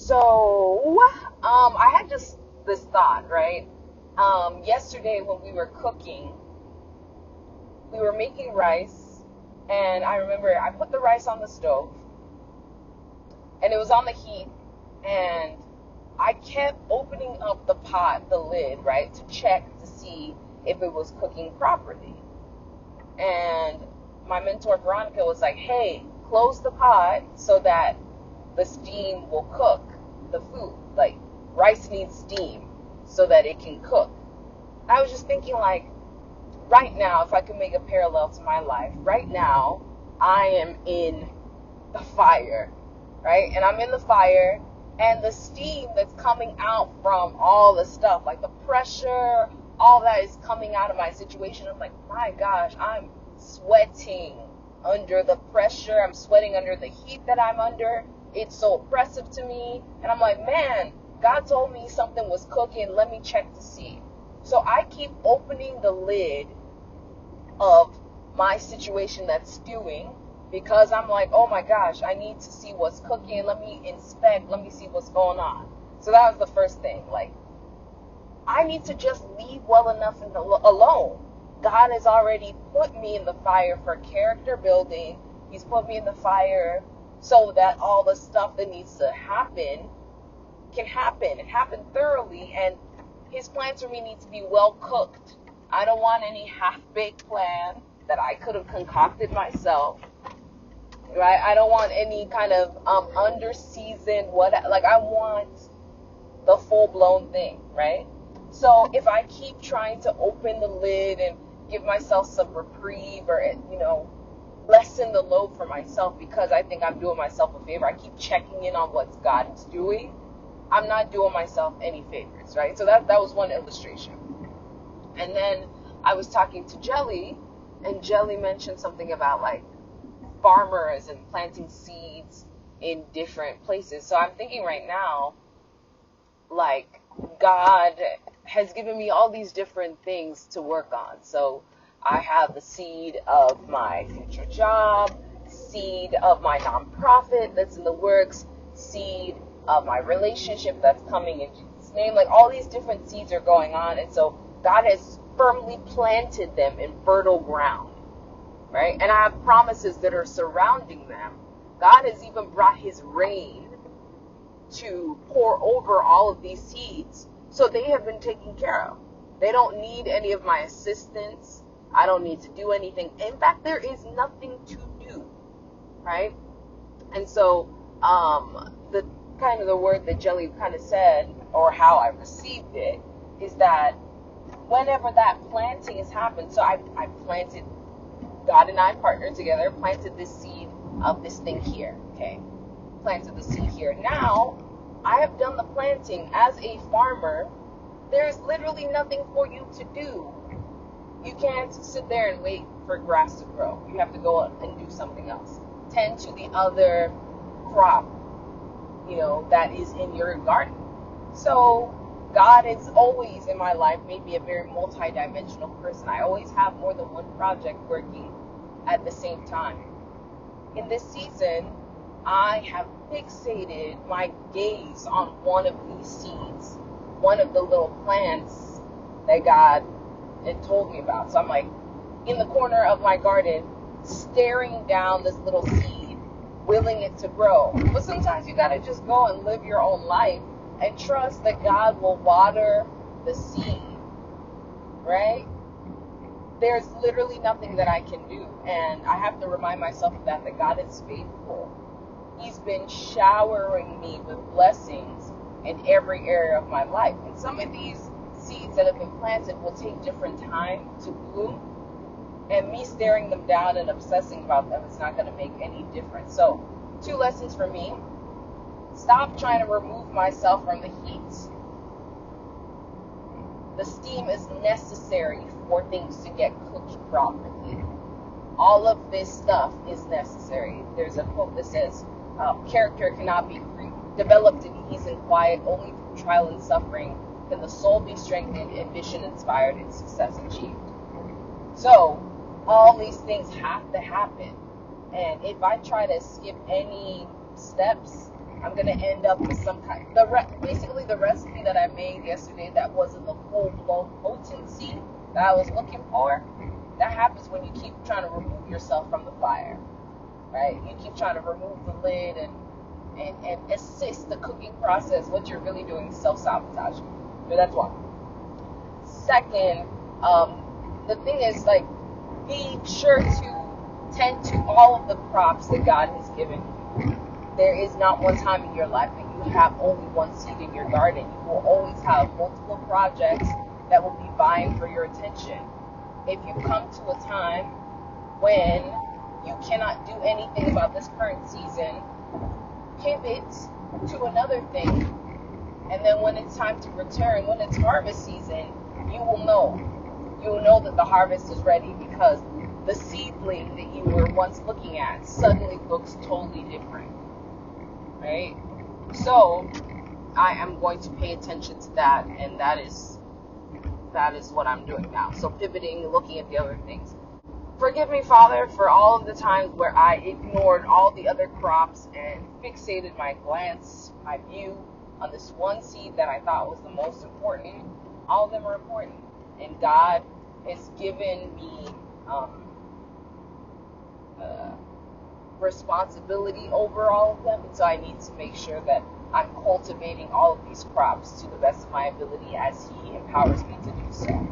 So, I had just this thought, right? Yesterday when we were cooking, we were making rice, and I remember I put the rice on the stove, and it was on the heat, and I kept opening up the pot, the lid, right, to check to see if it was cooking properly. And my mentor Veronica was like, hey, close the pot so that the steam will cook the food. Like, rice needs steam so that it can cook. I was just thinking, like, right now, if I could make a parallel to my life, right now, I am in the fire, right? And I'm in the fire, and the steam that's coming out from all the stuff, like the pressure, all that is coming out of my situation. I'm like, my gosh, I'm sweating under the pressure. I'm sweating under the heat that I'm under. It's so oppressive to me. And I'm like, man, God told me something was cooking. Let me check to see. So I keep opening the lid of my situation that's stewing, because I'm like, oh my gosh, I need to see what's cooking. Let me inspect. Let me see what's going on. So that was the first thing. Like, I need to just leave well enough alone. God has already put me in the fire for character building. He's put me in the fire so that all the stuff that needs to happen can happen and happen thoroughly. And his plans for me need to be well cooked. I don't want any half-baked plan that I could have concocted myself. Right? I don't want any kind of under-seasoned like, I want the full-blown thing, right? So if I keep trying to open the lid and give myself some reprieve, or, lessen the load for myself because I think I'm doing myself a favor, I keep checking in on what God is doing, I'm not doing myself any favors, right? So that was one illustration. And then I was talking to Jelly, and Jelly mentioned something about, like, farmers and planting seeds in different places. So I'm thinking right now, like, God has given me all these different things to work on. So I have the seed of my future job, seed of my nonprofit that's in the works, seed of my relationship that's coming in Jesus' name. Like, all these different seeds are going on, and so God has firmly planted them in fertile ground, right? And I have promises that are surrounding them. God has even brought his rain to pour over all of these seeds, so they have been taken care of. They don't need any of my assistance. I don't need to do anything. In fact, there is nothing to do, right? And so the word that Jelly kind of said, or how I received it, is that whenever that planting has happened, so I planted, God and I partnered together, planted this seed of this thing here, okay? Planted the seed here. Now, I have done the planting. As a farmer, there's literally nothing for you to do. You can't sit there and wait for grass to grow. You have to go and do something else. Tend to the other crop, that is in your garden. So God is always in my life made me a very multi-dimensional person. I always have more than one project working at the same time. In this season, I have fixated my gaze on one of these seeds, one of the little plants that God had told me about. So I'm like in the corner of my garden, staring down this little seed, willing it to grow. But sometimes you gotta just go and live your own life and trust that God will water the seed, right? There's literally nothing that I can do. And I have to remind myself of that God is faithful. He's been showering me with blessings in every area of my life. And some of these seeds that have been planted will take different time to bloom. And me staring them down and obsessing about them is not going to make any difference. So, 2 lessons for me. Stop trying to remove myself from the heat. The steam is necessary for things to get cooked properly. All of this stuff is necessary. There's a quote that says, character cannot be developed in ease and quiet. Only through trial and suffering can the soul be strengthened, and vision inspired, and success achieved. So, all these things have to happen. And if I try to skip any steps, I'm going to end up with some kind, basically the recipe that I made yesterday that wasn't the full-blown potency that I was looking for. That happens when you keep trying to remove yourself from the fire, right? You keep trying to remove the lid and assist the cooking process. What you're really doing is self-sabotaging. So that's one. Second, the thing is, like, be sure to tend to all of the crops that God has given you. There is not one time in your life that you have only one seed in your garden. You will always have multiple projects that will be vying for your attention. If you come to a time when you cannot do anything about this current season, pivot to another thing. And then when it's time to return, when it's harvest season, you will know. You will know that the harvest is ready because the seedling that you were once looking at suddenly looks totally different. Right? So I am going to pay attention to that, and that is what I'm doing now. So pivoting, looking at the other things. Forgive me, Father, for all of the times where I ignored all the other crops and fixated my glance, my view on this one seed that I thought was the most important. All of them are important, and God has given me responsibility over all of them, and so I need to make sure that I'm cultivating all of these crops to the best of my ability as He empowers me to do so.